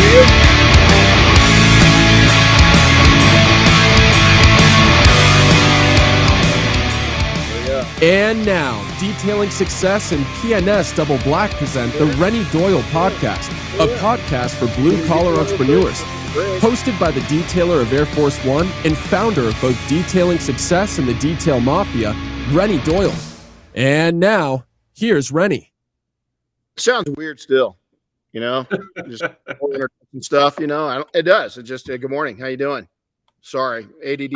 do you? And now, Detailing Success and PNS Double Black present the Renny Doyle Podcast, a podcast for blue-collar entrepreneurs. Hosted by the detailer of Air Force One and founder of both Detailing Success and the Detail Mafia, Renny Doyle. And now, here's Renny. Sounds weird still, just stuff, it does. It just, good morning. How you doing? Sorry, ADD.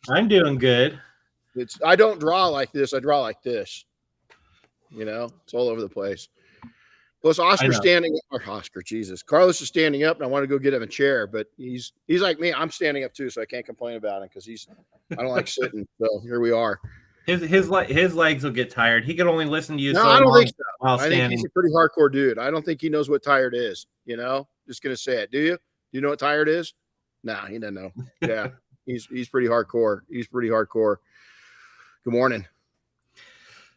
I'm doing good. I don't draw like this. I draw like this. It's all over the place. Plus, Carlos is standing up, and I want to go get him a chair, but he's like me. I'm standing up too, so I can't complain about him because I don't like sitting. So here we are. His legs will get tired. He can only listen to you. No, I don't think so. I think he's a pretty hardcore dude. I don't think he knows what tired is. Just gonna say it. Do you? Do you know what tired is? Nah, he doesn't know. Yeah, he's pretty hardcore. He's pretty hardcore. Good morning.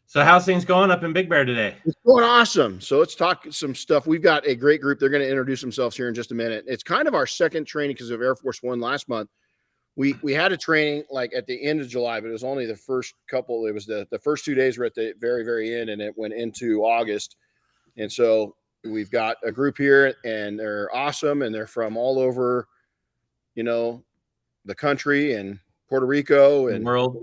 So how's things going up in Big Bear today? It's going awesome. So let's talk some stuff. We've got a great group. They're going to introduce themselves here in just a minute. It's kind of our second training because of Air Force One last month. We had a training like at the end of July, but it was only the first couple. It was the first 2 days were at the very, very end, and it went into August. And so we've got a group here, and they're awesome, and they're from all over, the country and Puerto Rico and the world.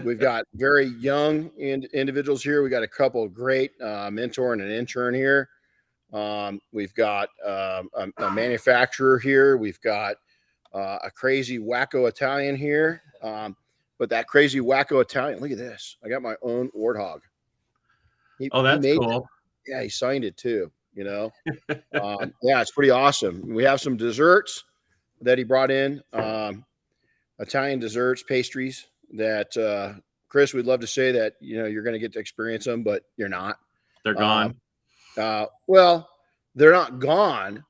We've got very young individuals here. We got a couple of great mentor and an intern here. We've got a manufacturer here. We've got a crazy wacko Italian here. But that crazy wacko Italian, look at this. I got my own warthog. That's cool. Yeah, he signed it too. Yeah, it's pretty awesome. We have some desserts that he brought in, Italian desserts, pastries. That Chris, we'd love to say that you're going to get to experience them, but you're not. They're gone. Well, they're not gone,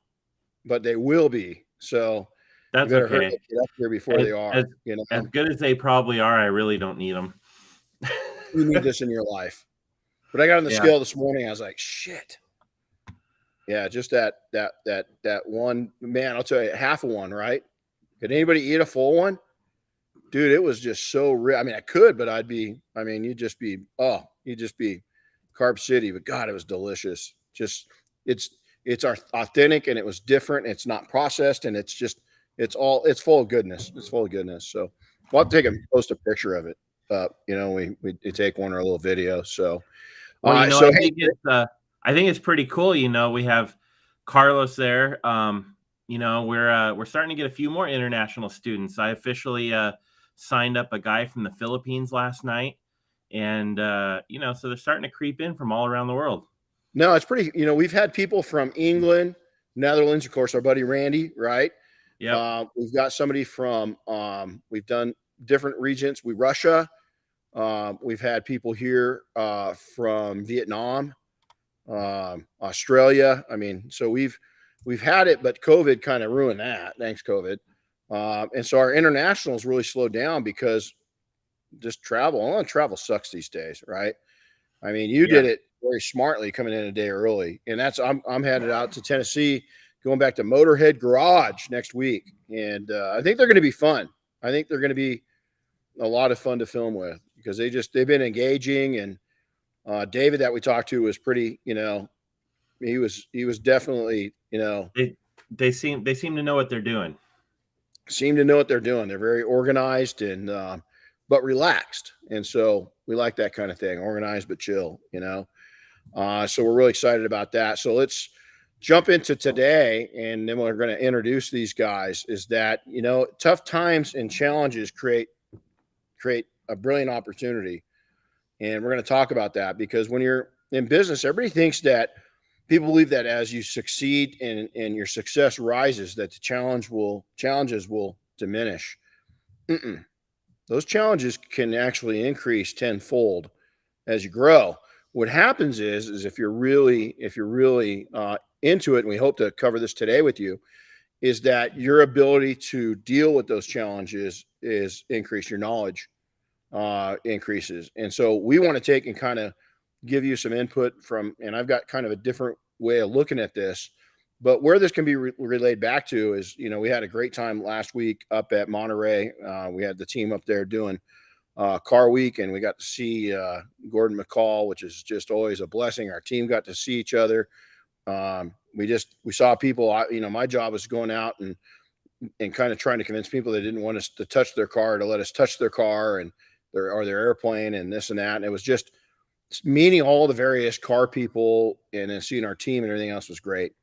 but they will be. So that's you better okay. hurry up, get up here before they are. As good as they probably are, I really don't need them. You need this in your life. But I got on the scale this morning. I was like, shit. Yeah, just that one, man. I'll tell you, half of one, right? Could anybody eat a full one? Dude, it was just so real. I mean, I could, but you'd just be Carb City. But God, it was delicious. Just it's authentic and it was different. It's not processed and it's full of goodness. It's full of goodness. So we'll have to post a picture of it. We take one or a little video. So, I think it's pretty cool. We have Carlos there. We're starting to get a few more international students. I officially signed up a guy from the Philippines last night, and so they're starting to creep in from all around the world. No, it's pretty. We've had people from England, Netherlands, of course, our buddy Randy, right? Yeah. We've got somebody from. We've done different regions. Russia. We've had people here from Vietnam, Australia. So we've had it, but COVID kind of ruined that. Thanks, COVID. And so our internationals really slowed down because just travel sucks these days, right? You did it very smartly coming in a day early, and I'm headed out to Tennessee, going back to Motorhead Garage next week, and I think they're going to be fun. I think they're going to be a lot of fun to film with because they've been engaging, and David that we talked to was pretty, he was definitely, they seem to know what they're doing. They're very organized and but relaxed, and so we like that kind of thing, organized but chill. So we're really excited about that. So let's jump into today, and then we're going to introduce these guys. Is that tough times and challenges create a brilliant opportunity, and we're going to talk about that because when you're in business, everybody thinks that. People believe that as you succeed and your success rises, that the challenges will diminish. Those challenges can actually increase tenfold as you grow. What happens is if you're really into it, and we hope to cover this today with you, is that your ability to deal with those challenges is increased. Your knowledge increases, and so we want to take and kind of give you some input from, and I've got kind of a different way of looking at this, But where this can be relayed back to is, we had a great time last week up at Monterey. We had the team up there doing car week, and we got to see Gordon McCall, which is just always a blessing. Our team got to see each other. We saw people. My job was going out and kind of trying to convince people they didn't want us to touch their car, to let us touch their car and their airplane and this and that. And it was just meeting all the various car people and then seeing our team and everything else was great.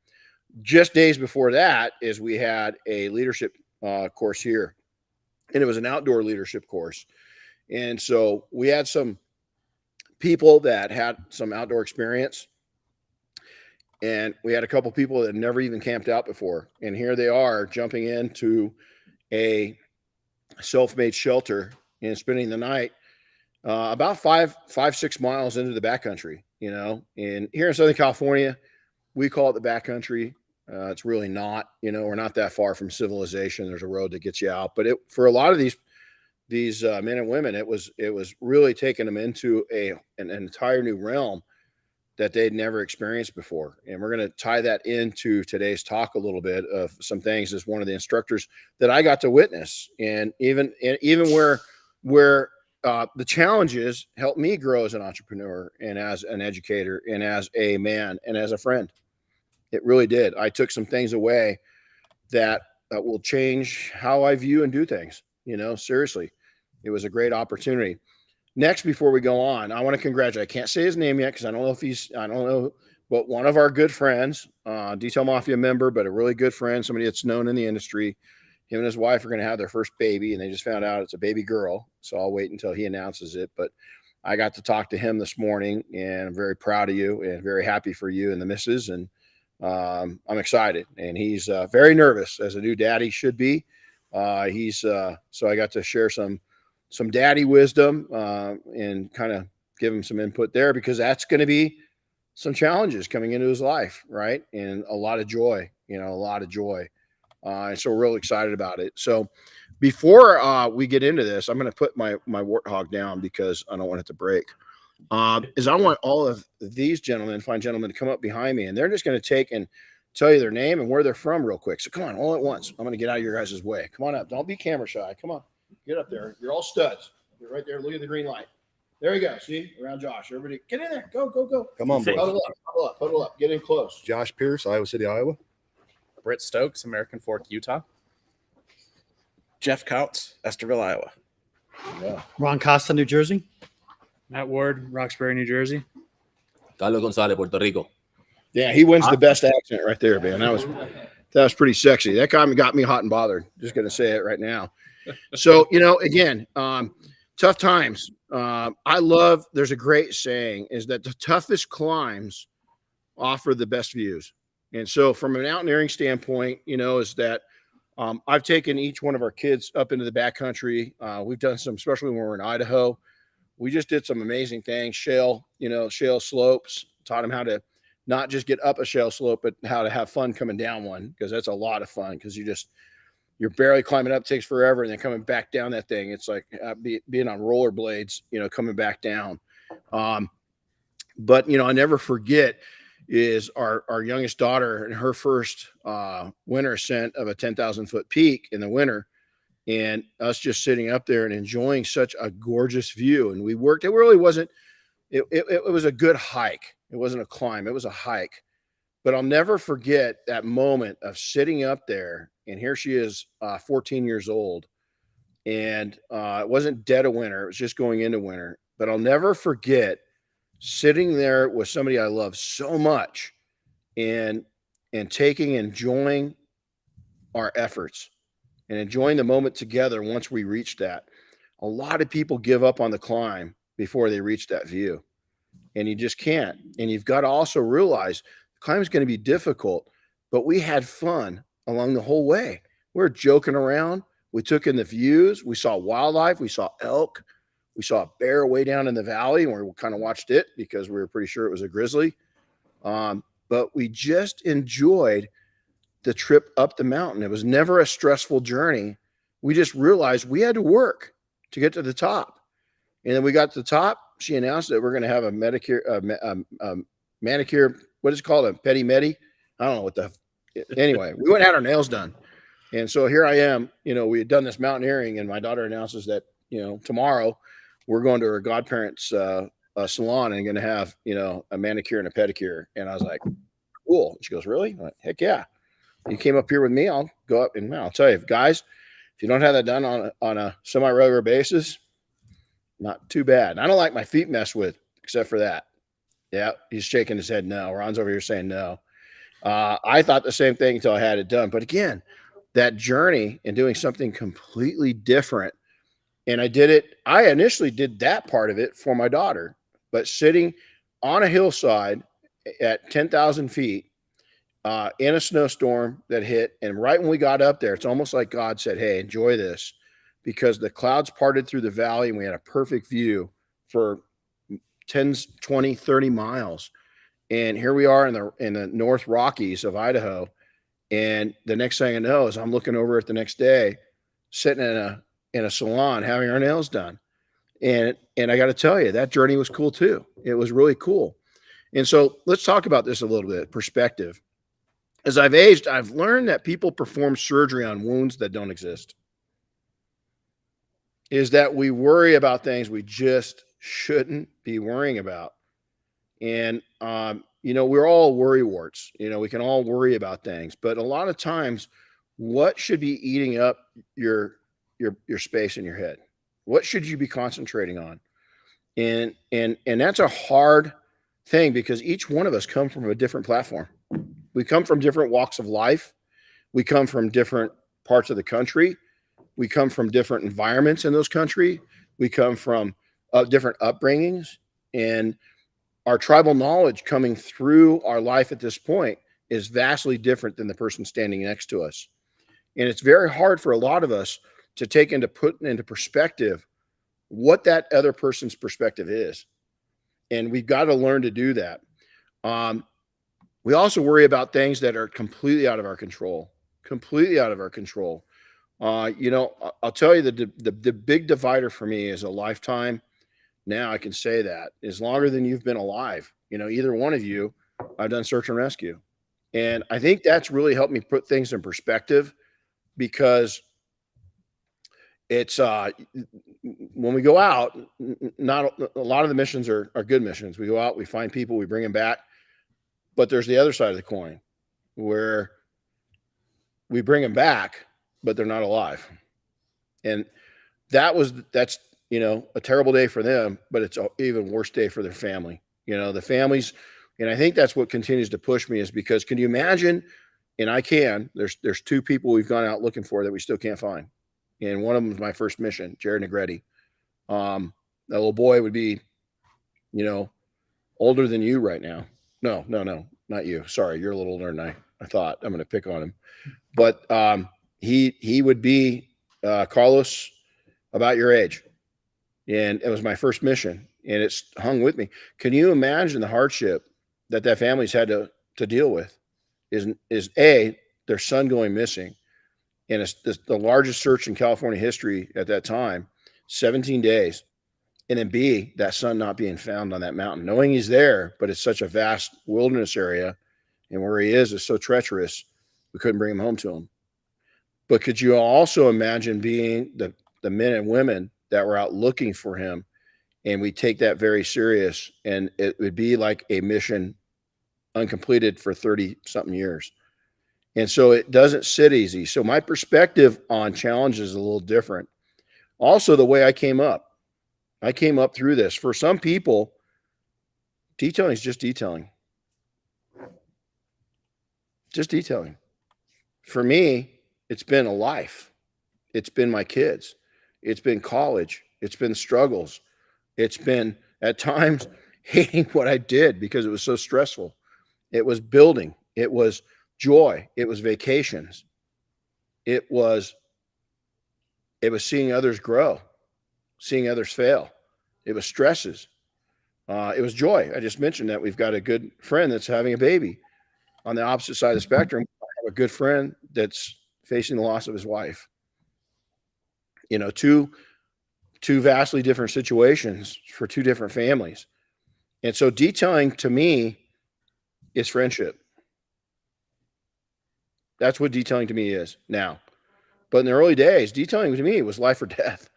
Just days before that is we had a leadership course here, and it was an outdoor leadership course. And so we had some people that had some outdoor experience, and we had a couple people that had never even camped out before. And here they are jumping into a self-made shelter and spending the night about 5-6 miles into the backcountry, and here in Southern California, we call it the backcountry. It's really not, we're not that far from civilization. There's a road that gets you out, but for a lot of these men and women, it was really taking them into an entire new realm that they'd never experienced before. And we're going to tie that into today's talk a little bit of some things as one of the instructors that I got to witness. And even where the challenges helped me grow as an entrepreneur and as an educator and as a man and as a friend. It really did. I took some things away that will change how I view and do things. Seriously, it was a great opportunity. Next, before we go on, I want to congratulate. I can't say his name yet because I don't know, but one of our good friends, Detail Mafia member, but a really good friend, somebody that's known in the industry. Him and his wife are going to have their first baby, and they just found out it's a baby girl. So I'll wait until he announces it. But I got to talk to him this morning, and I'm very proud of you and very happy for you and the missus. And I'm excited. And he's very nervous, as a new daddy should be. So I got to share some daddy wisdom and kind of give him some input there, because that's going to be some challenges coming into his life, right? And a lot of joy, and so we're real excited about it. So before we get into this, I'm going to put my warthog down because I don't want it to break. Is I want all of these fine gentlemen to come up behind me, and they're just going to take and tell you their name and where they're from real quick. So come on, all at once. I'm going to get out of your guys' way. Come on up. Don't be camera shy. Come on. Get up there. You're all studs. You're right there. Look at the green light. There you go. See? Around Josh. Everybody get in there. Go. Come on, boys. Huddle up. Get in close. Josh Pierce, Iowa City, Iowa. Britt Stokes, American Fork, Utah. Jeff Kautz, Esterville, Iowa. Yeah. Ron Costa, New Jersey. Matt Ward, Roxbury, New Jersey. Carlos Gonzalez, Puerto Rico. Yeah, he wins the best accent right there, man. That was pretty sexy. That guy got me hot and bothered. Just going to say it right now. So, again, tough times. There's a great saying is that the toughest climbs offer the best views. And so from an mountaineering standpoint, is that I've taken each one of our kids up into the backcountry. We've done some, especially when we were in Idaho. We just did some amazing things. Shale slopes, taught them how to not just get up a shale slope, but how to have fun coming down one, because that's a lot of fun, because you're barely climbing up, takes forever, and then coming back down that thing. It's like being on rollerblades, coming back down. But I never forget is our youngest daughter and her first winter ascent of a 10,000 foot peak in the winter, and us just sitting up there and enjoying such a gorgeous view. And we worked. It really wasn't. It was a good hike. It wasn't a climb. It was a hike. But I'll never forget that moment of sitting up there, and here she is, 14 years old, and it wasn't dead of winter. It was just going into winter. But I'll never forget sitting there with somebody I love so much, and enjoying our efforts and enjoying the moment together once we reached that. A lot of people give up on the climb before they reach that view, and you just can't. And you've got to also realize the climb is going to be difficult, but we had fun along the whole way. We were joking around. We took in the views. We saw wildlife. We saw elk. We saw a bear way down in the valley, and we kind of watched it because we were pretty sure it was a grizzly. But we just enjoyed the trip up the mountain. It was never a stressful journey. We just realized we had to work to get to the top. And then we got to the top. She announced that we're going to have a manicure, what is it called? A pedi-medi. I don't know what anyway, we went and had our nails done. And so here I am, we had done this mountaineering, and my daughter announces that, tomorrow we're going to her godparents' salon and going to have, a manicure and a pedicure. And I was like, cool. She goes, really? I'm like, heck yeah. You came up here with me, I'll go up and I'll tell you, guys, if you don't have that done on a semi-regular basis, not too bad. And I don't like my feet messed with, except for that. Yeah, he's shaking his head no. Ron's over here saying no. I thought the same thing until I had it done. But again, that journey and doing something completely different. And I initially did that part of it for my daughter, but sitting on a hillside at 10,000 feet in a snowstorm that hit. And right when we got up there, it's almost like God said, hey, enjoy this, because the clouds parted through the valley and we had a perfect view for 10, 20, 30 miles. And here we are in the North Rockies of Idaho. And the next thing I know is I'm looking over at the next day, sitting in a salon having our nails done. And I got to tell you, that journey was cool too. It was really cool. And so let's talk about this a little bit, perspective. As I've aged, I've learned that people perform surgery on wounds that don't exist. Is that we worry about things we just shouldn't be worrying about. And, we're all worry warts. We can all worry about things, but a lot of times, what should be eating up your space in your head? What should you be concentrating on? And that's a hard thing, because each one of us come from a different platform. We come from different walks of life. We come from different parts of the country. We come from different environments in those countries. We come from different upbringings, and our tribal knowledge coming through our life at this point is vastly different than the person standing next to us. And it's very hard for a lot of us to put into perspective what that other person's perspective is. And we've got to learn to do that. We also worry about things that are completely out of our control, I'll tell you the big divider for me is a lifetime. Now I can say that is longer than you've been alive. Either one of you, I've done search and rescue. And I think that's really helped me put things in perspective, because it's when we go out, not a lot of the missions are good missions. We go out, we find people, we bring them back. But there's the other side of the coin where we bring them back, but they're not alive. And that's a terrible day for them, but it's an even worse day for their family. The families, and I think that's what continues to push me, is because can you imagine? And there's two people we've gone out looking for that we still can't find. And one of them was my first mission, Jared Negretti. That little boy would be, older than you right now. No, not you. Sorry, you're a little older than I thought. I'm going to pick on him. But he would be, Carlos, about your age. And it was my first mission, and it's hung with me. Can you imagine the hardship that family's had to deal with? Is their son going missing, and it's the largest search in California history at that time, 17 days. And then B, that son not being found on that mountain, knowing he's there, but it's such a vast wilderness area, and where he is so treacherous, we couldn't bring him home to him. But could you also imagine being the men and women that were out looking for him, and we take that very serious, and it would be like a mission uncompleted for 30-something years. And so it doesn't sit easy. So my perspective on challenges is a little different. Also, the way I came up through this. For some people, detailing is just detailing. Just detailing. For me, it's been a life. It's been my kids. It's been college. It's been struggles. It's been, at times, hating what I did because it was so stressful. It was building. It was joy. It was vacations. It was seeing others grow, seeing others fail. It was stresses. It was joy. I just mentioned that we've got a good friend that's having a baby. On the opposite side of the spectrum, I have a good friend that's facing the loss of his wife. Two vastly different situations for two different families. And so detailing to me is friendship. That's what detailing to me is now. But in the early days, detailing to me was life or death.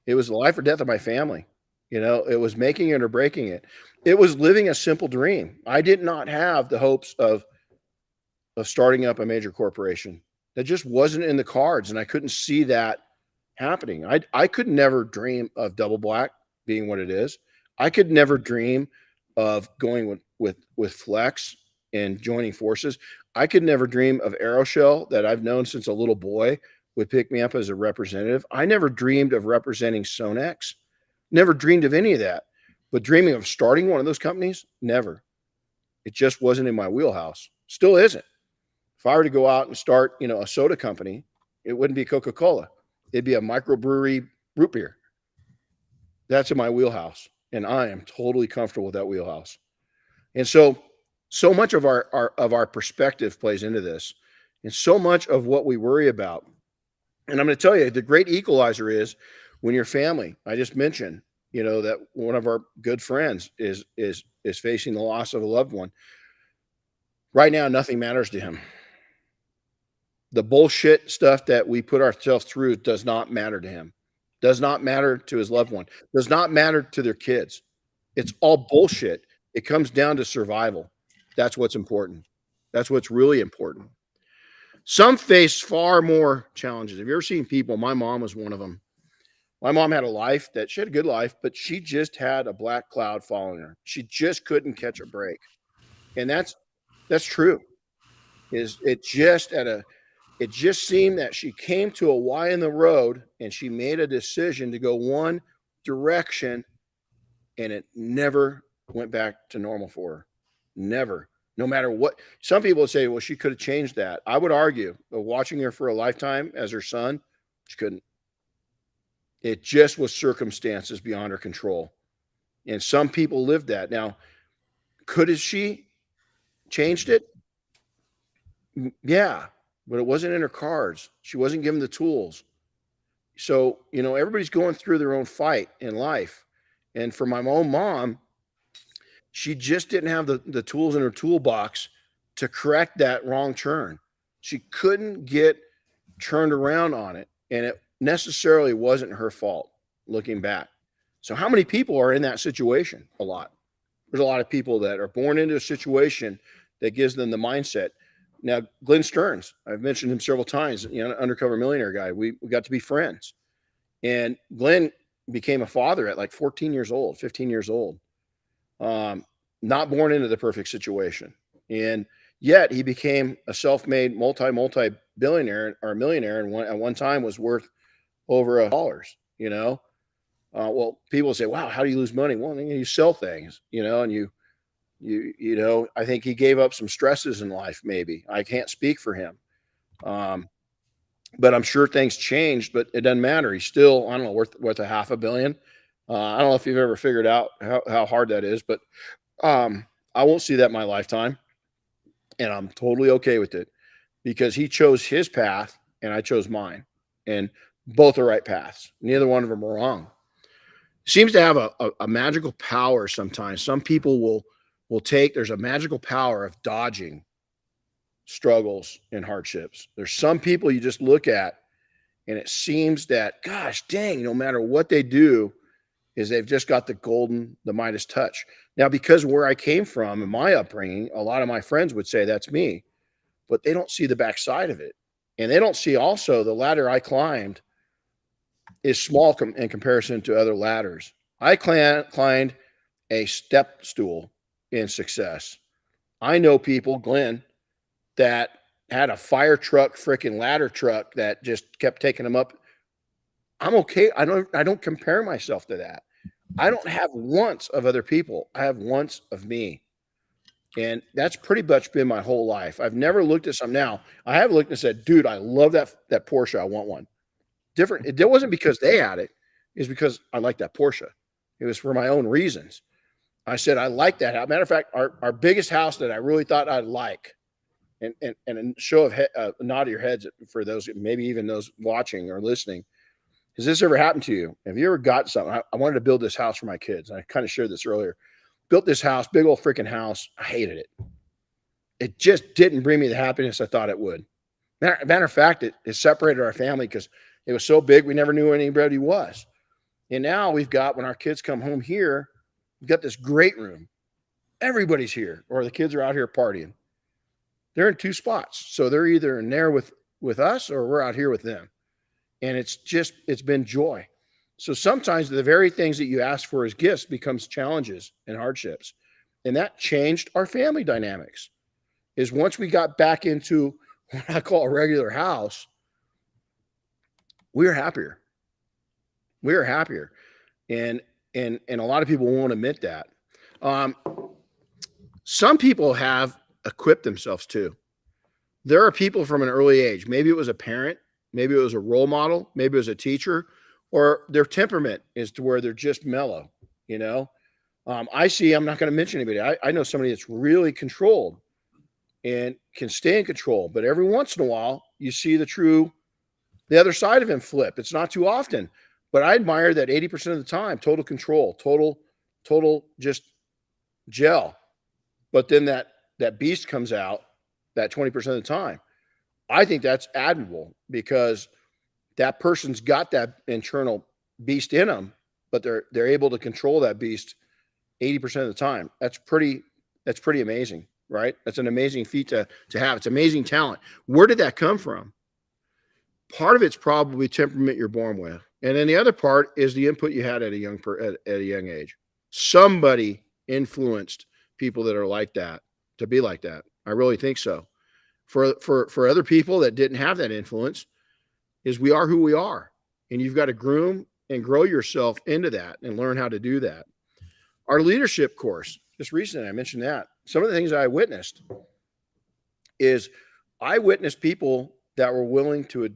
It was the life or death of my family. It was making it or breaking it. It was living a simple dream. I did not have the hopes of starting up a major corporation. That just wasn't in the cards, and I couldn't see that happening. I could never dream of Double Black being what it is. I could never dream of going with Flex and joining forces. I could never dream of Aeroshell that I've known since a little boy would pick me up as a representative. I never dreamed of representing Sonex. Never dreamed of any of that. But dreaming of starting one of those companies, never. It just wasn't in my wheelhouse. Still isn't. If I were to go out and start, a soda company, it wouldn't be Coca-Cola. It'd be a microbrewery root beer. That's in my wheelhouse, and I am totally comfortable with that wheelhouse. And so much of our perspective plays into this, and so much of what we worry about. And I'm going to tell you, the great equalizer is when your family. I just mentioned, that one of our good friends is facing the loss of a loved one. Right now, nothing matters to him. The bullshit stuff that we put ourselves through does not matter to him, does not matter to his loved one, does not matter to their kids. It's all bullshit. It comes down to survival. That's what's important. That's what's really important. Some face far more challenges. Have you ever seen people? My mom was one of them. My mom had a life that she had a good life, but she just had a black cloud following her. She just couldn't catch a break. And that's true. It just seemed that she came to a Y in the road and she made a decision to go one direction, and it never went back to normal for her. Never. No matter what. Some people would say, well, she could have changed that. I would argue, but watching her for a lifetime as her son, she couldn't. It just was circumstances beyond her control. And some people lived that. Now, could she changed it? Yeah, but it wasn't in her cards. She wasn't given the tools. So, everybody's going through their own fight in life. And for my own mom, she just didn't have the tools in her toolbox to correct that wrong turn. She couldn't get turned around on it. And it necessarily wasn't her fault looking back. So how many people are in that situation? A lot. There's a lot of people that are born into a situation that gives them the mindset. Now, Glenn Stearns, I've mentioned him several times, undercover millionaire guy. We got to be friends. And Glenn became a father at like 14 years old, 15 years old. Not born into the perfect situation. And yet he became a self-made multi-billionaire or millionaire, and at one time was worth over $1. Well, people say, wow, how do you lose money? Well, you sell things, and I think he gave up some stresses in life. Maybe I can't speak for him. But I'm sure things changed, but it doesn't matter. He's still, I don't know, worth $500 million. I don't know if you've ever figured out how hard that is, but I won't see that in my lifetime. And I'm totally okay with it because he chose his path and I chose mine, and both are right paths. Neither one of them are wrong. Seems to have a magical power sometimes. Some people will take, there's a magical power of dodging struggles and hardships. There's some people you just look at and it seems that, gosh dang, no matter what they do, is they've just got the Midas touch. Now, because where I came from and my upbringing, a lot of my friends would say that's me, but they don't see the backside of it. And they don't see also the ladder I climbed is small in comparison to other ladders. I climbed a step stool in success. I know people, Glenn, that had a fire truck, freaking ladder truck that just kept taking them up. I'm okay. I don't compare myself to that. I don't have wants of other people. I have wants of me. And that's pretty much been my whole life. I've never looked at some. Now I have looked and said, dude, I love that Porsche. I want one. Different. It wasn't because they had it. It's because I like that Porsche. It was for my own reasons. I said, I like that. As a matter of fact, our biggest house that I really thought I'd like, and a show of a nod of your heads for those, maybe even those watching or listening. Has this ever happened to you? Have you ever got something? I wanted to build this house for my kids. I kind of shared this earlier. Built this house, big old freaking house. I hated it. It just didn't bring me the happiness I thought it would. Matter of fact, it separated our family because it was so big we never knew who anybody was. And now we've got, when our kids come home here, we've got this great room. Everybody's here, or the kids are out here partying. They're in 2 spots. So they're either in there with us or we're out here with them. And it's been joy. So sometimes the very things that you ask for as gifts becomes challenges and hardships. And that changed our family dynamics. Is once we got back into what I call a regular house, we were happier. We were happier. And a lot of people won't admit that. Some people have equipped themselves too. There are people from an early age. Maybe it was a parent, maybe it was a role model, maybe it was a teacher, or their temperament is to where they're just mellow, you know? I'm not going to mention anybody. I know somebody that's really controlled and can stay in control, but every once in a while you see the other side of him flip. It's not too often, but I admire that 80% of the time, total control, total just gel. But then that beast comes out that 20% of the time. I think that's admirable because that person's got that internal beast in them, but they're able to control that beast 80% of the time. That's pretty amazing, right? That's an amazing feat to have. It's amazing talent. Where did that come from? Part of it's probably temperament you're born with. And then the other part is the input you had at a young age. Somebody influenced people that are like that to be like that. I really think so. For other people that didn't have that influence, is we are who we are. And you've got to groom and grow yourself into that and learn how to do that. Our leadership course, just recently, I mentioned that. Some of the things I witnessed is I witnessed people that were willing to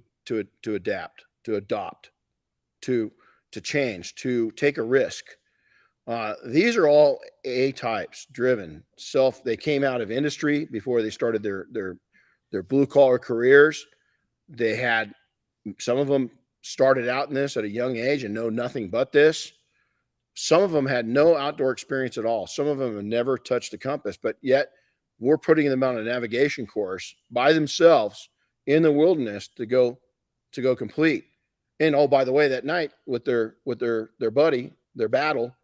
adapt, to adopt, to change, to take a risk. These are all A types, driven, they came out of industry before they started their blue collar careers. Some of them started out in this at a young age and know nothing but this. Some of them had no outdoor experience at all. Some of them have never touched a compass, but yet we're putting them on a navigation course by themselves in the wilderness to go complete. And oh, by the way, that night with their buddy, their battle,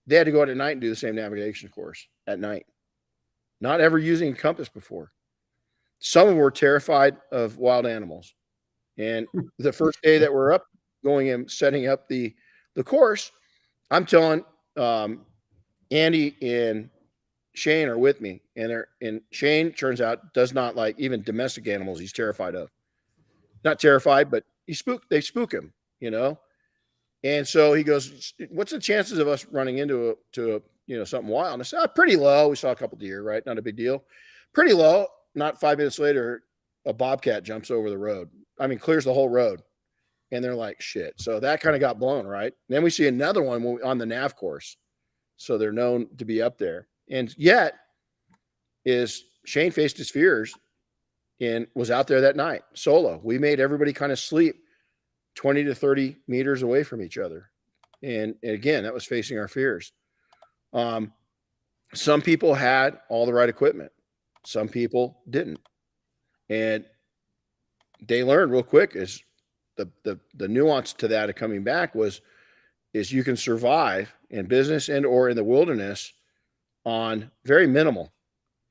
they had to go out at night and do the same navigation course at night. Not ever using a compass before. Some of them were terrified of wild animals. And the first day that we're up going and setting up the course, I'm telling Andy and Shane are with me, and Shane turns out does not like even domestic animals. He's terrified of. Not terrified, but they spook him, you know. And so he goes, "What's the chances of us running into something wild?" And I said, "Pretty low. We saw a couple deer, right? Not a big deal. Pretty low." Not 5 minutes later, a bobcat jumps over the road. I mean, clears the whole road. And they're like, shit. So that kind of got blown, right? And then we see another one on the nav course. So they're known to be up there. And yet, Shane faced his fears and was out there that night solo. We made everybody kind of sleep 20 to 30 meters away from each other. And again, that was facing our fears. Some people had all the right equipment. Some people didn't. And they learned real quick is the nuance to that of coming back is you can survive in business and or in the wilderness on very minimal,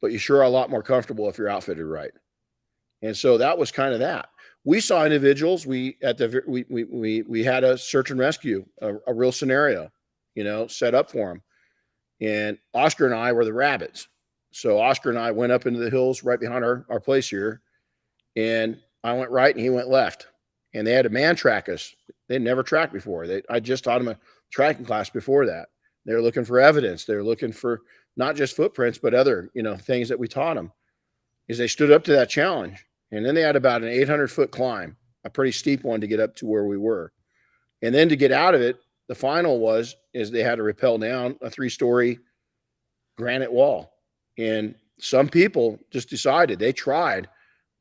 but you sure are a lot more comfortable if you're outfitted right. And so that was kind of that. We saw individuals. We had a search and rescue, a real scenario, set up for them. And Oscar and I were the rabbits. So Oscar and I went up into the hills right behind our place here, and I went right and he went left. And they had a man track us. They'd never tracked before. I just taught them a tracking class before that. They were looking for evidence. They were looking for not just footprints, but other, things that we taught them. Is they stood up to that challenge. And then they had about an 800-foot climb, a pretty steep one to get up to where we were. And then to get out of it, the final is they had to rappel down a 3-story granite wall. And some people just decided, they tried,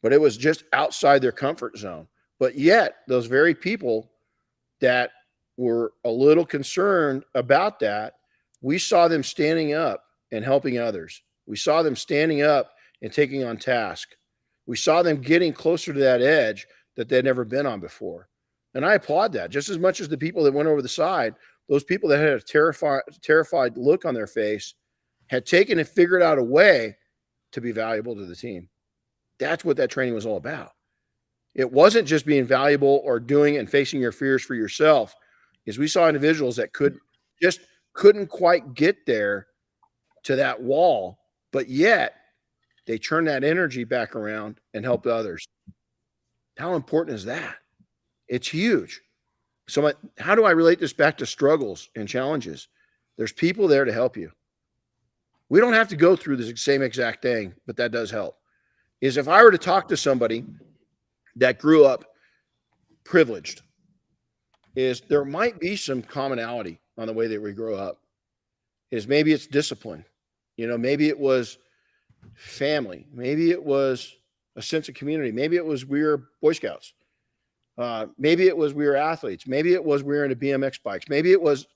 but it was just outside their comfort zone. But yet those very people that were a little concerned about that, we saw them standing up and helping others. We saw them standing up and taking on task. We saw them getting closer to that edge that they'd never been on before. And I applaud that just as much as the people that went over the side. Those people that had a terrified look on their face had taken and figured out a way to be valuable to the team. That's what that training was all about. It wasn't just being valuable or doing and facing your fears for yourself. Is we saw individuals that couldn't quite get there to that wall, but yet they turned that energy back around and helped others. How important is that? It's huge. So how do I relate this back to struggles and challenges? There's people there to help you. We don't have to go through the same exact thing, but that does help. Is if I were to talk to somebody that grew up privileged, is there might be some commonality on the way that we grow up. Is maybe it's discipline. Maybe it was family. Maybe it was a sense of community. Maybe it was we were Boy Scouts. Maybe it was we were athletes. Maybe it was we were into BMX bikes. Maybe it was,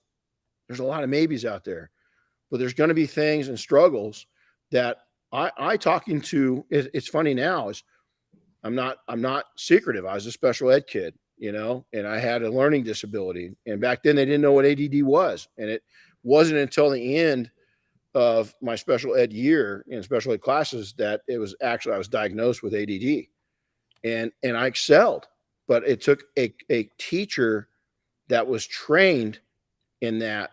there's a lot of maybes out there, but there's going to be things and struggles that I talking to, it's funny now is I'm not secretive. I was a special ed kid, and I had a learning disability. And back then they didn't know what ADD was. And it wasn't until the end of my special ed year in special ed classes that it was actually, I was diagnosed with ADD and I excelled. But it took a teacher that was trained in that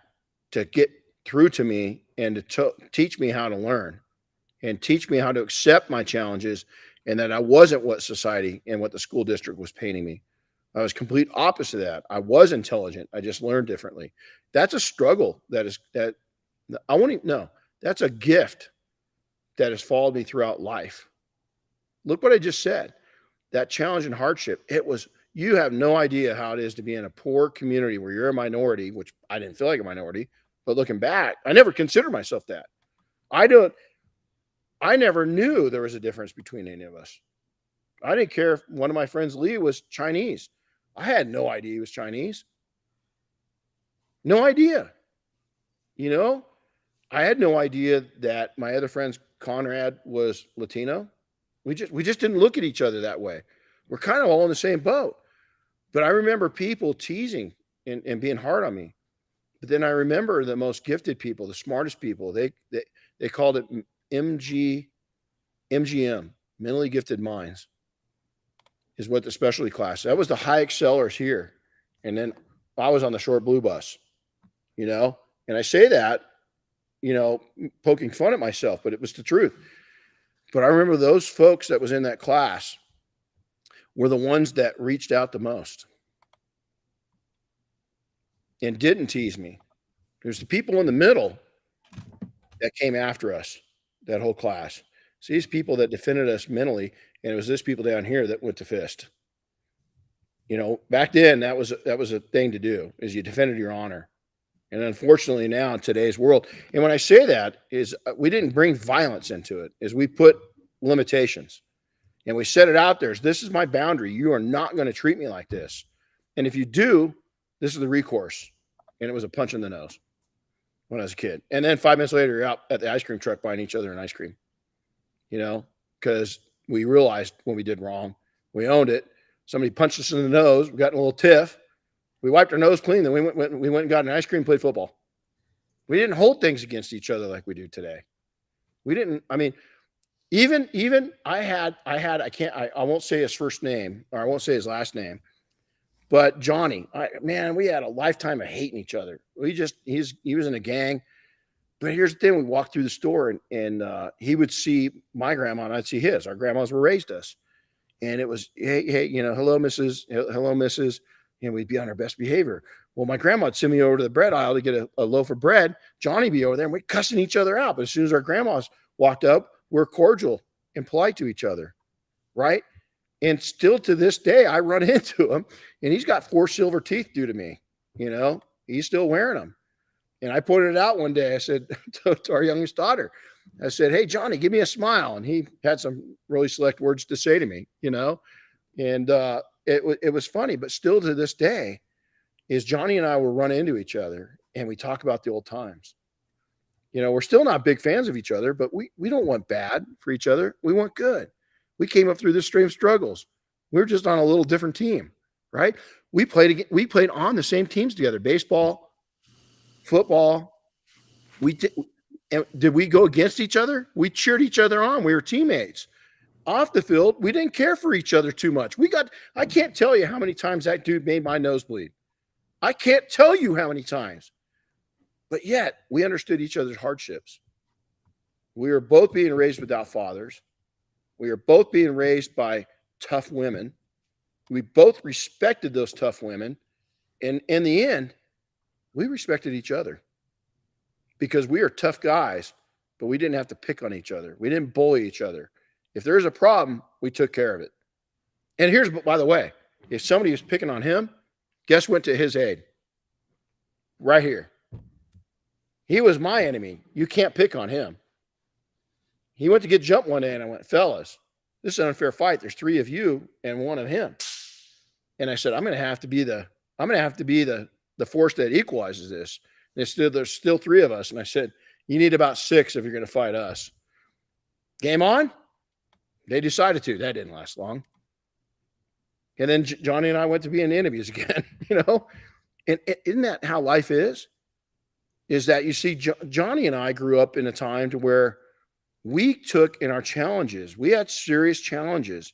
to get through to me and to teach me how to learn and teach me how to accept my challenges and that I wasn't what society and what the school district was painting me. I was complete opposite of that. I was intelligent. I just learned differently. That's a struggle that I won't even know. That's a gift that has followed me throughout life. Look what I just said. That challenge and hardship, you have no idea how it is to be in a poor community where you're a minority, which I didn't feel like a minority, but looking back, I never considered myself that. I never knew there was a difference between any of us. I didn't care if one of my friends, Lee, was Chinese. I had no idea he was Chinese. No idea. I had no idea that my other friend's Conrad was Latino. We just didn't look at each other that way. We're kind of all in the same boat. But I remember people teasing and being hard on me. But then I remember the most gifted people, the smartest people. They called it MGM, mentally gifted minds, is what the specialty class. That was the high excellers here. And then I was on the short blue bus, and I say that, poking fun at myself, but it was the truth. But I remember those folks that was in that class were the ones that reached out the most and didn't tease me. There's the people in the middle that came after us, that whole class. So these people that defended us mentally, and it was this people down here that went to fist. Back then that was a thing to do, is you defended your honor. And unfortunately now in today's world, and when I say that is we didn't bring violence into it, is we put limitations and we set it out there. This is my boundary. You are not going to treat me like this. And if you do, this is the recourse. And it was a punch in the nose when I was a kid. And then 5 minutes later, you're out at the ice cream truck buying each other an ice cream, because we realized when we did wrong, we owned it. Somebody punched us in the nose. We got in a little tiff. We wiped our nose clean. Then we went and got an ice cream, played football. We didn't hold things against each other like we do today. We didn't. I mean, even I won't say his first name, or I won't say his last name, but Johnny, we had a lifetime of hating each other. He was in a gang. But here's the thing: we walked through the store, and he would see my grandma, and I'd see his. Our grandmas were raised us, and it was hey, hello, Mrs. And we'd be on our best behavior. Well, my grandma would send me over to the bread aisle to get a loaf of bread. Johnny be over there, and we're cussing each other out. But as soon as our grandmas walked up, we're cordial and polite to each other, right? And still to this day, I run into him, and he's got 4 silver teeth due to me. He's still wearing them. And I pointed it out one day. I said to our youngest daughter, I said, "Hey, Johnny, give me a smile." And he had some really select words to say to me, and it was funny, but still to this day is Johnny and I will run into each other and we talk about the old times. We're still not big fans of each other, but we don't want bad for each other. We want good. We came up through this stream of struggles. We were just on a little different team, right? We played on the same teams together, baseball, football. Did we go against each other? We cheered each other on. We were teammates. Off the field, we didn't care for each other too much. I can't tell you how many times that dude made my nose bleed. I can't tell you how many times. But yet, we understood each other's hardships. We were both being raised without fathers. We were both being raised by tough women. We both respected those tough women. And in the end, we respected each other because we are tough guys, but we didn't have to pick on each other. We didn't bully each other. If there was a problem, we took care of it. And here's, by the way, if somebody was picking on him, guess went to his aid? Right here. He was my enemy. You can't pick on him. He went to get jumped one day, and I went, fellas, this is an unfair fight. There's 3 of you and 1 of him. And I said, I'm going to have to be the force that equalizes this. And there's still 3 of us. And I said, you need about 6 if you're going to fight us. Game on? They decided to. That didn't last long. And then Johnny and I went to being enemies again, you know? And isn't that how life is? Is that you see, Johnny and I grew up in a time to where we took in our challenges. We had serious challenges.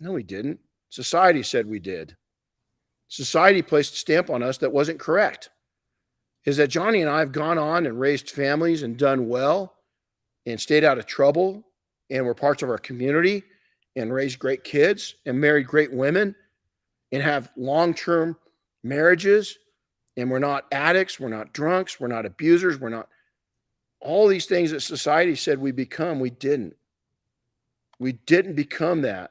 No, we didn't. Society said we did. Society placed a stamp on us that wasn't correct. Is that Johnny and I have gone on and raised families and done well and stayed out of trouble and were parts of our community and raised great kids and married great women and have long-term marriages, and we're not addicts, we're not drunks, we're not abusers, we're not all these things that society said we become. We didn't. We didn't become that.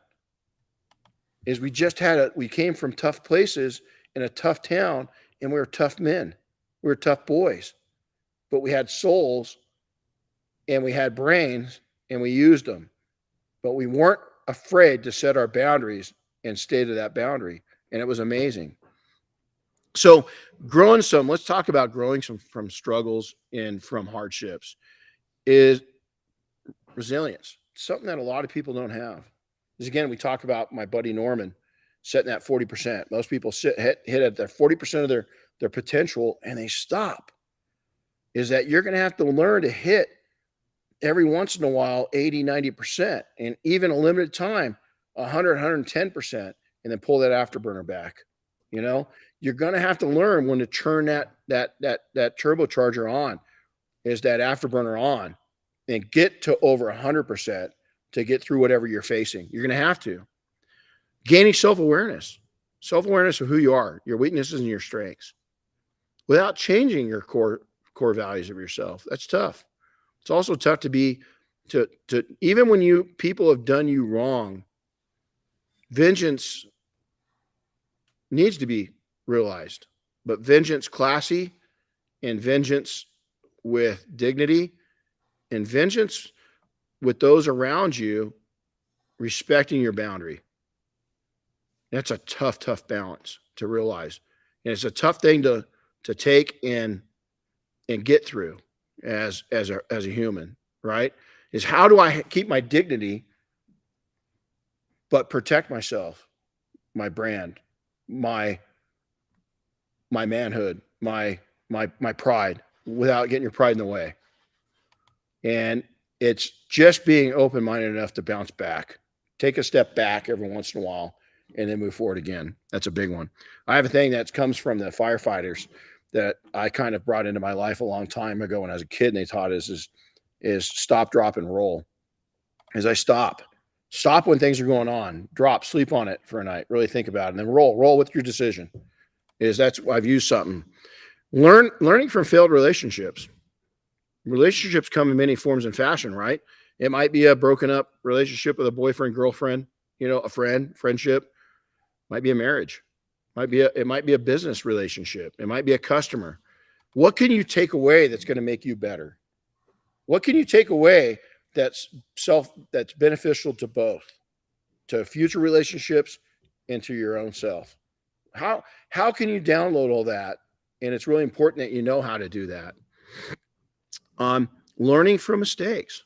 Is we just we came from tough places in a tough town, and we were tough men. We were tough boys, but we had souls and we had brains and we used them, but we weren't afraid to set our boundaries and stay to that boundary. And it was amazing. So let's talk about growing from struggles and from hardships is resilience. Something that a lot of people don't have. Is again, we talk about my buddy Norman setting that 40%. Most people hit at their 40% of their potential and they stop. Is that you're going to have to learn to hit every once in a while 80, 90%, and even a limited time 100, 110%, and then pull that afterburner back. You know, you're going to have to learn when to turn that turbocharger on, is that afterburner on, and get to over 100% to get through whatever you're facing. You're going to have to. Gaining self-awareness of who you are, your weaknesses and your strengths, without changing your core values of yourself. That's tough. It's also tough to even when people have done you wrong, vengeance needs to be realized, but vengeance classy and vengeance with dignity and vengeance with those around you respecting your boundary. That's a tough balance to realize. And it's a tough thing to take and get through as a human, right? Is how do I keep my dignity but protect myself, my brand, my manhood, my pride, without getting your pride in the way. And it's just being open-minded enough to bounce back, take a step back every once in a while, and then move forward again. That's a big one. I have a thing that comes from the firefighters that I kind of brought into my life a long time ago when I was a kid, and they taught us is stop, drop, and roll. As I stop when things are going on, drop, sleep on it for a night, really think about it, and then roll with your decision. I've used something. Learning from failed relationships. Relationships come in many forms and fashion, right? It might be a broken up relationship with a boyfriend, girlfriend, a friendship. Might be a marriage. It might be a business relationship. It might be a customer. What can you take away that's going to make you better? What can you take away that's beneficial to both, to future relationships and to your own self? How can you download all that? And it's really important that you know how to do that. Learning from mistakes.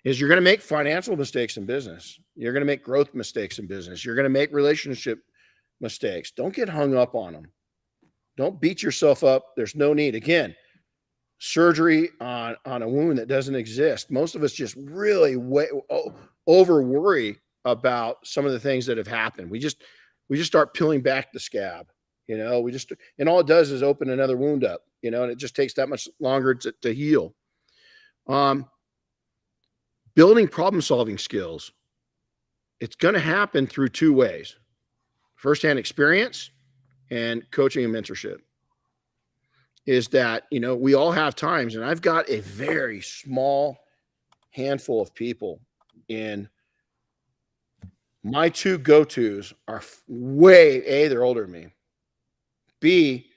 is you're going to make financial mistakes in business. You're going to make growth mistakes in business. You're going to make relationship mistakes. Don't get hung up on them. Don't beat yourself up. There's no need. Again, surgery on a wound that doesn't exist. Most of us just really over worry about some of the things that have happened. We just start peeling back the scab, and all it does is open another wound up, and it just takes that much longer to heal. Building problem-solving skills, it's going to happen through two ways: firsthand experience and coaching and mentorship. Is that, we all have times, and I've got a very small handful of people in my two go-tos are A, they're older than me. B,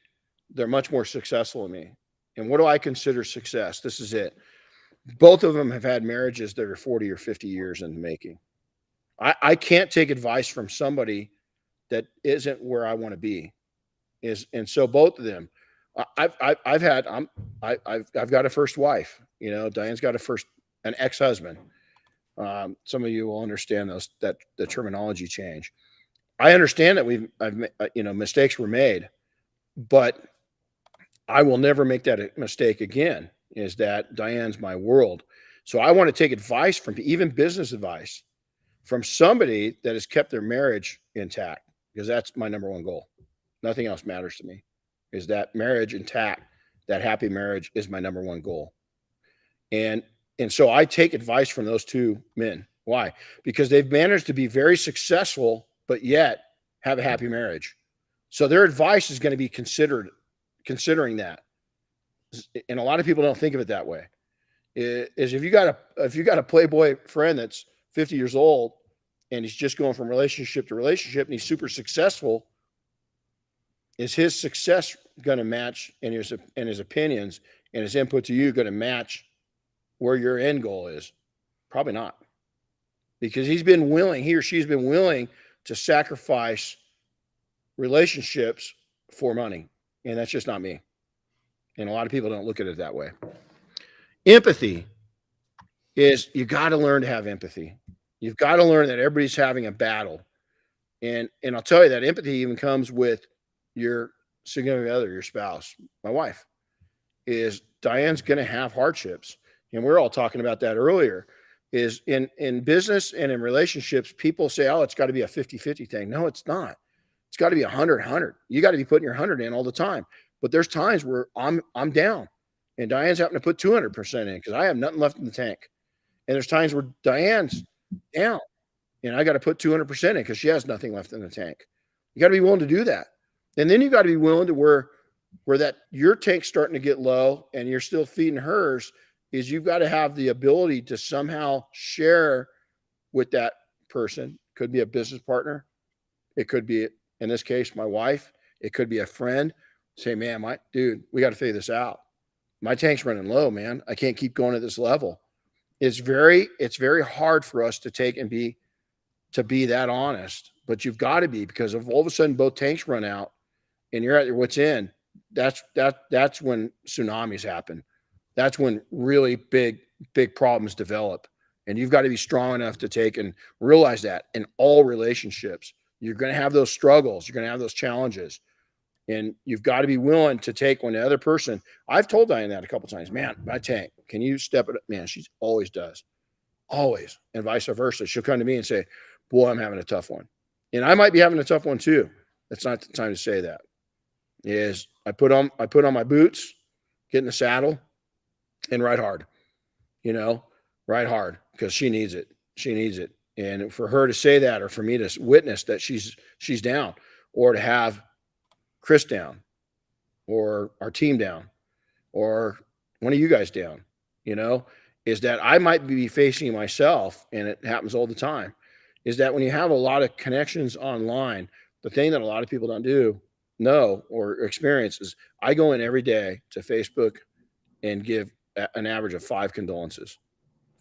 they're much more successful than me. And what do I consider success? This is it. Both of them have had marriages that are 40 or 50 years in the making. I can't take advice from somebody that isn't where I want to be. And so both of them, I've got a first wife, Diane's got an ex-husband. Some of you will understand that the terminology change. I understand that mistakes were made, but I will never make that a mistake again. Is that Diane's my world. So I want to take advice from, even business advice, from somebody that has kept their marriage intact, because that's my number one goal. Nothing else matters to me. Is that marriage intact? That happy marriage is my number one goal. And so I take advice from those two men. Why? Because they've managed to be very successful, but yet have a happy marriage. So their advice is going to be considering that. And a lot of people don't think of it that way. Is if you got a Playboy friend that's 50 years old and he's just going from relationship to relationship and he's super successful, is his success going to match, and his opinions and his input to you going to match where your end goal is? Probably not, because he or she's been willing to sacrifice relationships for money, and that's just not me. And a lot of people don't look at it that way. Empathy is, you got to learn to have empathy. You've got to learn that everybody's having a battle, and I'll tell you that empathy even comes with your significant other, your spouse. My wife, is Diane's going to have hardships. And we're all talking about that earlier. Is in business and in relationships, people say, oh, it's got to be a 50-50 thing. No, it's not. It's got to be 100-100. You got to be putting your 100 in all the time. But there's times where I'm down, and Diane's having to put 200% in because I have nothing left in the tank. And there's times where Diane's down, and I got to put 200% in because she has nothing left in the tank. You got to be willing to do that. And then you got to be willing to where that your tank's starting to get low and you're still feeding hers, is you've got to have the ability to somehow share with that person. Could be a business partner. It could be, in this case, my wife. It could be a friend. Say, man, we got to figure this out. My tank's running low, man. I can't keep going at this level. It's very hard for us to take and be that honest, but you've got to be, because if all of a sudden both tanks run out and you're at your wit's end, that's when tsunamis happen. That's when really big problems develop. And you've got to be strong enough to take and realize that in all relationships, you're going to have those struggles. You're going to have those challenges. And you've got to be willing to take when the other person, I've told Diane that a couple of times, man, my tank, can you step it up? Man, she always does. Always. And vice versa. She'll come to me and say, boy, I'm having a tough one. And I might be having a tough one too. That's not the time to say that. Is I put on my boots, get in the saddle, and ride hard. Ride hard, because she needs it. She needs it. And for her to say that, or for me to witness that she's down, or to have Chris down, or our team down, or one of you guys down, is that I might be facing myself, and it happens all the time, is that when you have a lot of connections online, the thing that a lot of people don't know or experience is I go in every day to Facebook and give an average of 5 condolences.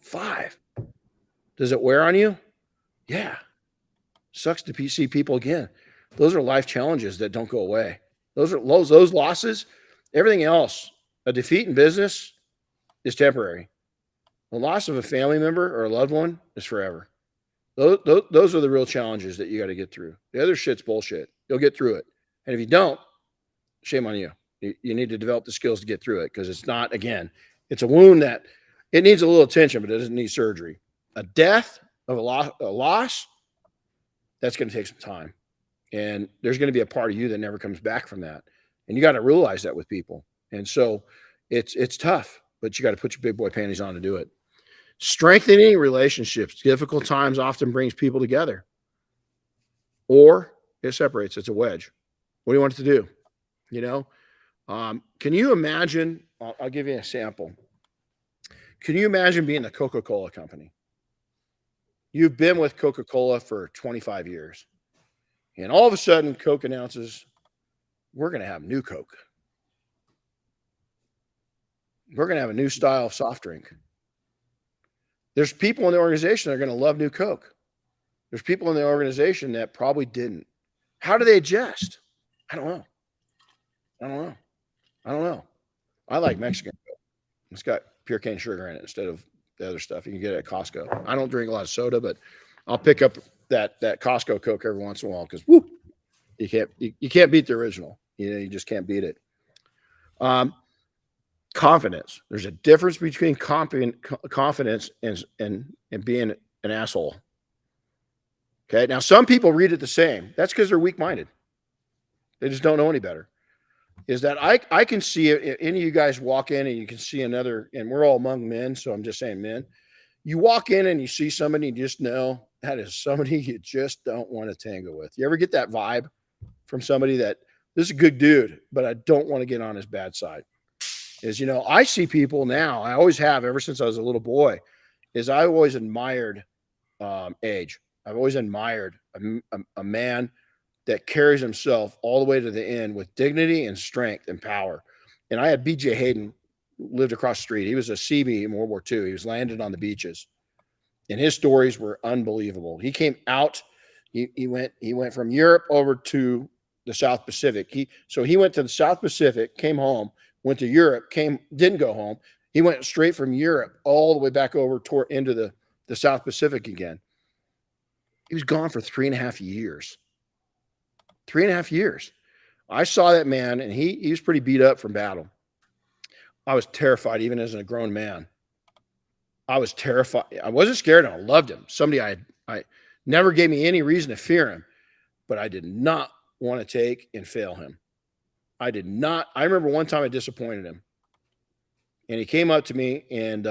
5. Does it wear on you? Yeah. Sucks to see people again. Those are life challenges that don't go away. Those losses. Everything else, a defeat in business is temporary. The loss of a family member or a loved one is forever. Those are the real challenges that you got to get through. The other shit's bullshit. You'll get through it. And if you don't, shame on you. You need to develop the skills to get through it, because it's not, again, it's a wound that it needs a little attention, but it doesn't need surgery. A death of a loss, that's going to take some time. And there's going to be a part of you that never comes back from that. And you got to realize that with people. And so it's tough, but you got to put your big boy panties on to do it. Strengthening relationships. Difficult times often brings people together, or it separates. It's a wedge. What do you want it to do? You know, can you imagine? I'll give you an example. Can you imagine being the Coca-Cola company? You've been with Coca-Cola for 25 years, and all of a sudden Coke announces, we're going to have new Coke. We're going to have a new style of soft drink. There's people in the organization that are going to love new Coke. There's people in the organization that probably didn't. How do they adjust? I don't know. I like Mexican Coke. It's got pure cane sugar in it instead of the other stuff you can get at Costco. I don't drink a lot of soda, but I'll pick up that Costco Coke every once in a while, because you can't beat the original. You just can't beat it. Confidence. There's a difference between confidence and being an asshole. Okay. Now, some people read it the same. That's because they're weak-minded. They just don't know any better. Is that I can see it. Any of you guys walk in and you can see another, and we're all among men, so I'm just saying men. You walk in and you see somebody, you just know that is somebody you just don't want to tangle with. You ever get that vibe from somebody that this is a good dude, but I don't want to get on his bad side? Is, I see people now, I always have ever since I was a little boy, is I always admired age. I've always admired a man that carries himself all the way to the end with dignity and strength and power. And I had B.J. Hayden, lived across the street. He was a Seabee in World War II. He was landed on the beaches, and his stories were unbelievable. He came out, he went from Europe over to the South Pacific. He went to the South Pacific, came home, went to Europe, didn't go home. He went straight from Europe all the way back over into the South Pacific again. He was gone for 3.5 years. 3.5 years. I saw that man, and he was pretty beat up from battle. I was terrified, even as a grown man. I was terrified. I wasn't scared. I loved him. Somebody I never gave me any reason to fear him, but I did not want to take and fail him. I did not. I remember one time I disappointed him, and he came up to me, and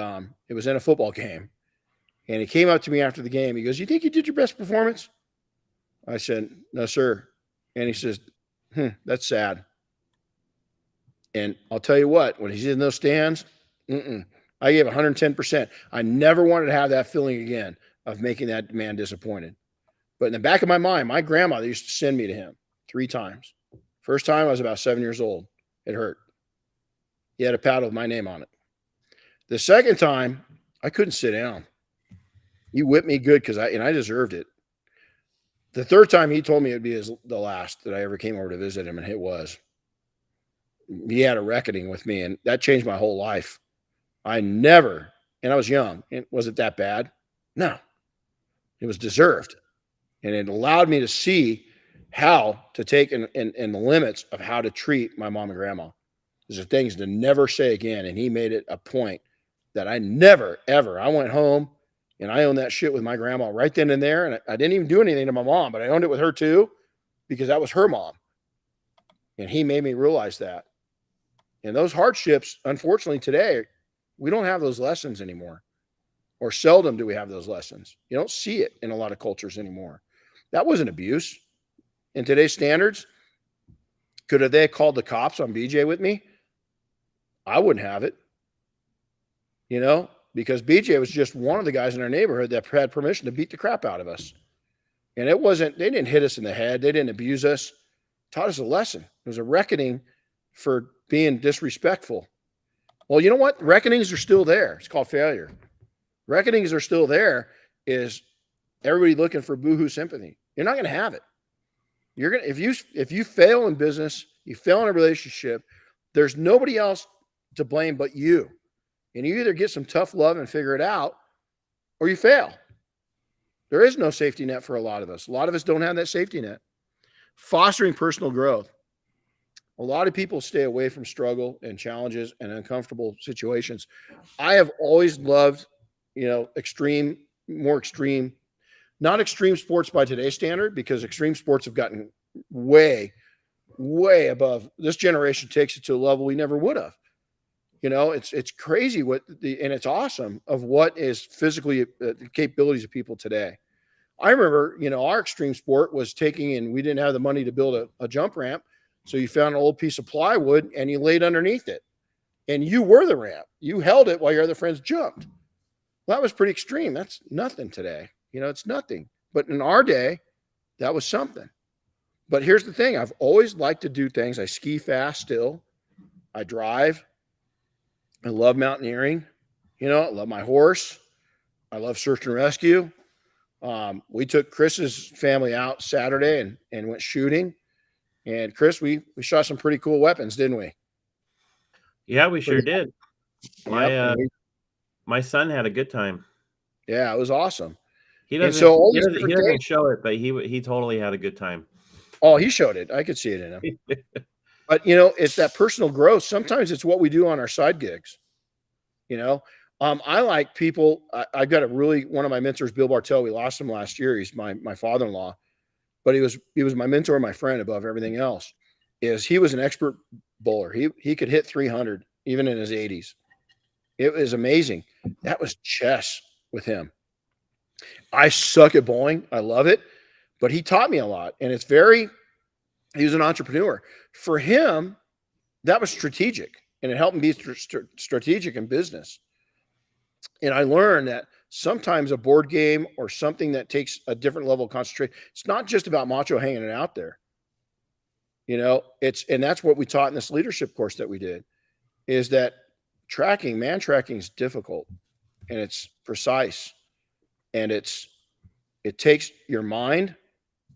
it was in a football game, and he came up to me after the game. He goes, "You think you did your best performance?" I said, "No, sir." And he says, "That's sad." And I'll tell you what, when he's in those stands, I gave 110%. I never wanted to have that feeling again of making that man disappointed. But in the back of my mind, my grandmother used to send me to him 3 times. First time I was about 7 years old. It hurt. He had a paddle with my name on it. The second time, I couldn't sit down. He whipped me good because I deserved it. The third time, he told me it would be the last that I ever came over to visit him, and it was. He had a reckoning with me, and that changed my whole life. I was young. Was it that bad? No. It was deserved. And it allowed me to see how to take in the limits of how to treat my mom and grandma. These are things to never say again. And he made it a point that I never, ever, I went home and I owned that shit with my grandma right then and there. And I didn't even do anything to my mom, but I owned it with her too, because that was her mom. And he made me realize that. And those hardships, unfortunately, today, we don't have those lessons anymore, or seldom do we have those lessons. You don't see it in a lot of cultures anymore. That wasn't abuse. In today's standards, could have they called the cops on BJ with me? I wouldn't have it, because BJ was just one of the guys in our neighborhood that had permission to beat the crap out of us. And they didn't hit us in the head. They didn't abuse us. Taught us a lesson. It was a reckoning for being disrespectful. Well, you know what? Reckonings are still there. It's called failure. Reckonings are still there. Is everybody looking for boohoo sympathy? You're not going to have it. You're going to, if you fail in business, you fail in a relationship, there's nobody else to blame but you. And you either get some tough love and figure it out, or you fail. There is no safety net for a lot of us. A lot of us don't have that safety net. Fostering personal growth. A lot of people stay away from struggle and challenges and uncomfortable situations. I have always loved, more extreme, not extreme sports by today's standard, because extreme sports have gotten way, way above. This generation takes it to a level we never would have. It's crazy and it's awesome of what is physically the capabilities of people today. I remember, our extreme sport was we didn't have the money to build a jump ramp. So you found an old piece of plywood and you laid underneath it, and you were the ramp. You held it while your other friends jumped. Well, that was pretty extreme. That's nothing today. It's nothing. But in our day, that was something. But here's the thing. I've always liked to do things. I ski fast still. I drive. I love mountaineering. I love my horse. I love search and rescue. We took Chris's family out Saturday and went shooting. And Chris, we shot some pretty cool weapons, didn't we? Yeah, we sure did. Yep. My son had a good time. Yeah, it was awesome. He doesn't show it, but he totally had a good time. Oh, he showed it. I could see it in him. But it's that personal growth. Sometimes it's what we do on our side gigs. I like people. I've got one of my mentors, Bill Bartell. We lost him last year. He's my father-in-law, but he was my mentor, my friend above everything else. He was an expert bowler. He could hit 300 even in his 80s. It was amazing. That was chess with him. I suck at bowling. I love it, but he taught me a lot, and he was an entrepreneur. For him, that was strategic, and it helped him be strategic in business. And I learned that sometimes a board game or something that takes a different level of concentration, it's not just about macho hanging it out there. And that's what we taught in this leadership course that we did, is that man tracking is difficult, and it's precise, and it takes your mind,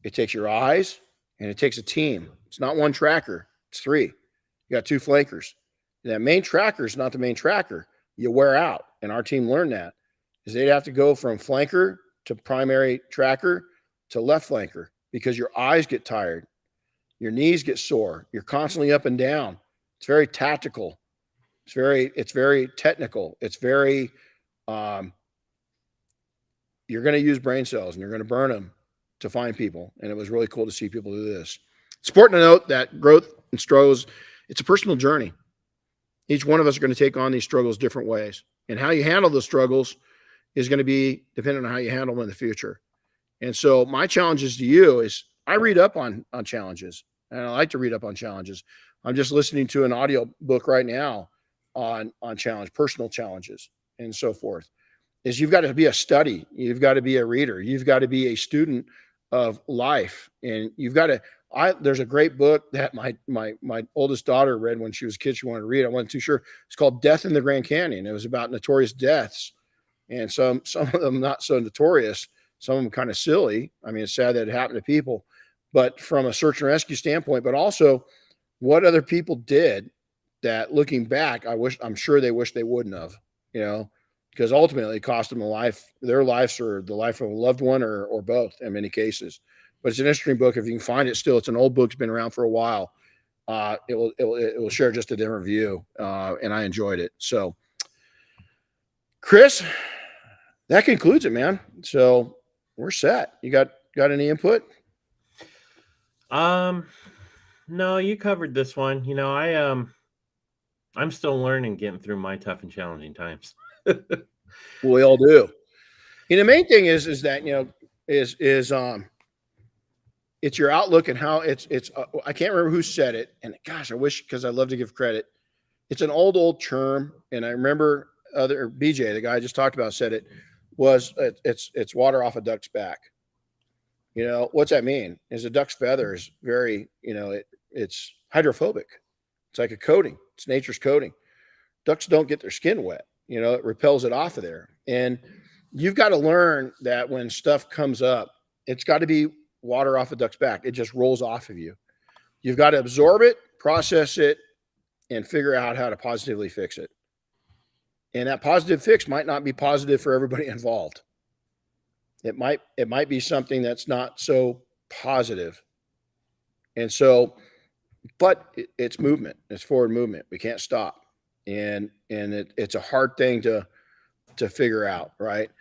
it takes your eyes, and it takes a team. It's not one tracker. It's three. You got two flankers. And that main tracker is not the main tracker. You wear out. And our team learned that, is they'd have to go from flanker to primary tracker to left flanker, because your eyes get tired. Your knees get sore. You're constantly up and down. It's very tactical. It's very technical. It's very, you're going to use brain cells and you're going to burn them to find people. And it was really cool to see people do this. It's important to note that growth and struggles, it's a personal journey. Each one of us are going to take on these struggles different ways. And how you handle the struggles is going to be dependent on how you handle them in the future. And so my challenges to you is, I read up on challenges, and I like to read up on challenges. I'm just listening to an audio book right now on personal challenges and so forth. Is you've got to be a study. You've got to be a reader. You've got to be a student of life. And you've got to, there's a great book that my oldest daughter read when she was a kid. She wanted to read. I wasn't too sure. It's called Death in the Grand Canyon. It was about notorious deaths, and some of them not so notorious, some of them kind of silly. I mean, it's sad that it happened to people, but from a search and rescue standpoint, but also what other people did that, looking back, I'm sure they wish they wouldn't have, because ultimately it cost them their lives, or the life of a loved one, or both in many cases. But it's an interesting book. If you can find it still, it's an old book. It's been around for a while. It will share just a different view. And I enjoyed it. So, Chris, that concludes it, man. So we're set. You got any input? No, you covered this one. I'm still learning, getting through my tough and challenging times. We all do. And the main thing is that, it's your outlook and how it's I can't remember who said it, and gosh, I wish, because I love to give credit. It's an old term, and I remember BJ, the guy I just talked about, said it was it's water off a duck's back. What's that mean? Is a duck's feather is very, it's hydrophobic. It's like a coating. It's nature's coating. Ducks don't get their skin wet. It repels it off of there. And you've got to learn that when stuff comes up, it's got to be water off a duck's back. It just rolls off of you. You've got to absorb it, process it, and figure out how to positively fix it. And that positive fix might not be positive for everybody involved. It might be something that's not so positive. And so, but it's movement. It's forward movement. We can't stop. And it's a hard thing to figure out, right?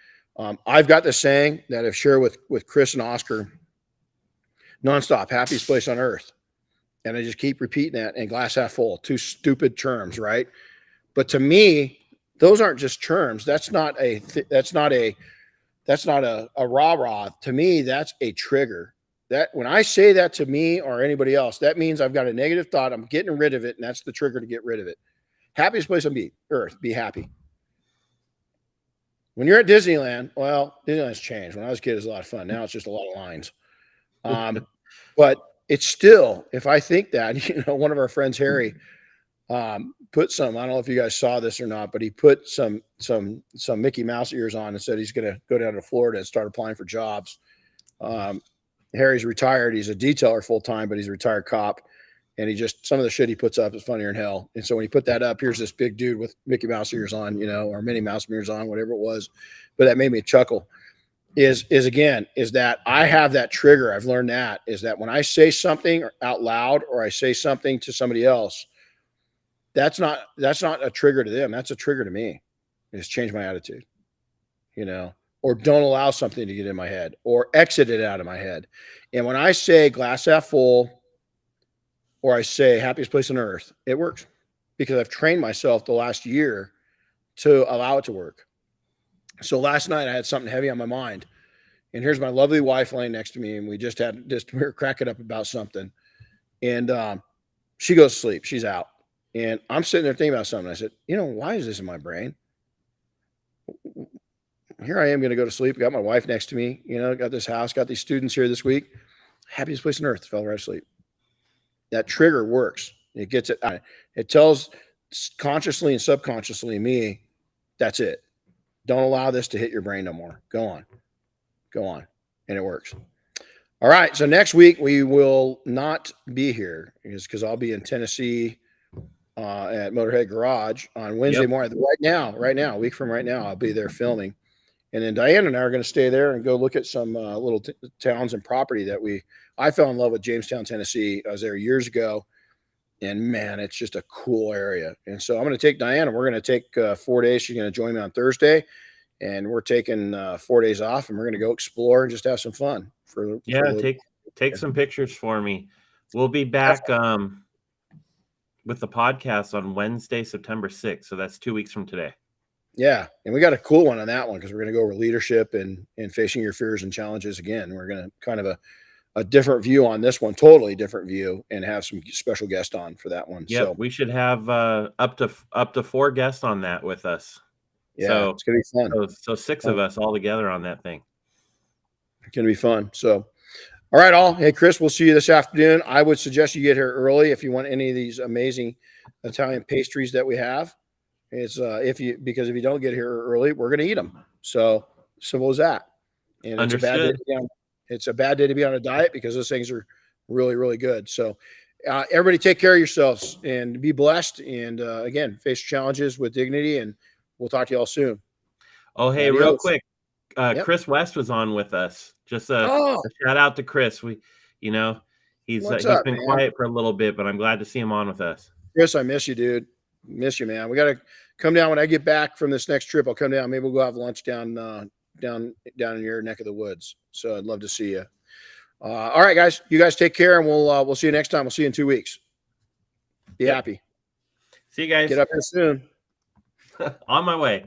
I've got this saying that I've shared with Chris and Oscar nonstop: happiest place on earth. And I just keep repeating that, and glass half full, two stupid terms, right? But to me, those aren't just terms. That's not a rah-rah. To me, that's a trigger. That when I say that to me or anybody else, that means I've got a negative thought. I'm getting rid of it, and that's the trigger to get rid of it. Happiest place on earth, be happy. When you're at Disneyland, well, Disneyland's changed. When I was a kid, it was a lot of fun. Now it's just a lot of lines. But it's still, if I think that, one of our friends, Harry, put some, I don't know if you guys saw this or not, but he put some Mickey Mouse ears on and said he's going to go down to Florida and start applying for jobs. Harry's retired. He's a detailer full time, but he's a retired cop. And some of the shit he puts up is funnier than hell. And so when he put that up, here's this big dude with Mickey Mouse ears on, or Minnie Mouse ears on, whatever it was. But that made me chuckle. Is that I have that trigger. I've learned that is that when I say something out loud or I say something to somebody else, that's not a trigger to them. That's a trigger to me. It's change my attitude, or don't allow something to get in my head or exit it out of my head. And when I say glass half full, or I say happiest place on earth, it works because I've trained myself the last year to allow it to work. So last night I had something heavy on my mind, and here's my lovely wife laying next to me, and we were cracking up about something, and she goes to sleep. She's out, and I'm sitting there thinking about something. I said, why is this in my brain? Here I am going to go to sleep. Got my wife next to me, got this house, got these students here this week. Happiest place on earth. Fell right asleep. That trigger works. It gets it. It tells consciously and subconsciously me, that's it. Don't allow this to hit your brain no more. Go on. And it works. All right. So next week we will not be here because I'll be in Tennessee at Motorhead Garage on Wednesday morning. Right now, a week from right now, I'll be there filming. And then Diane and I are going to stay there and go look at some little towns and property that I fell in love with Jamestown, Tennessee. I was there years ago, and man, it's just a cool area. And so I'm going to take Diane, and we're going to take 4 days. She's going to join me on Thursday, and we're taking 4 days off, and we're going to go explore and just have some fun. Take some pictures for me. We'll be back with the podcast on Wednesday, September 6th. So that's 2 weeks from today. Yeah. And we got a cool one on that one because we're going to go over leadership and facing your fears and challenges again. We're going to kind of a different view on this one, totally different view, and have some special guests on for that one. Yeah, so we should have up to 4 guests on that with us. Yeah, so it's going to be fun. So 6 of us all together on that thing. It's going to be fun. So, all right, all. Hey, Chris, we'll see you this afternoon. I would suggest you get here early if you want any of these amazing Italian pastries that we have. It's because if you don't get here early, we're going to eat them. So simple as that. And it's a bad day to be on a diet because those things are really, really good. So everybody take care of yourselves and be blessed. And again, face challenges with dignity, and we'll talk to you all soon. Oh, hey, adios. Real quick. Chris West was on with us. Just a shout out to Chris. He's been quiet for a little bit, but I'm glad to see him on with us. Chris, I miss you, dude. Miss you, man. We got to come down when I get back from this next trip. I'll come down. Maybe we'll go have lunch down in your neck of the woods. So I'd love to see you. All right, guys. You guys take care, and we'll see you next time. We'll see you in 2 weeks. Be happy. See you guys. Get up here soon. On my way.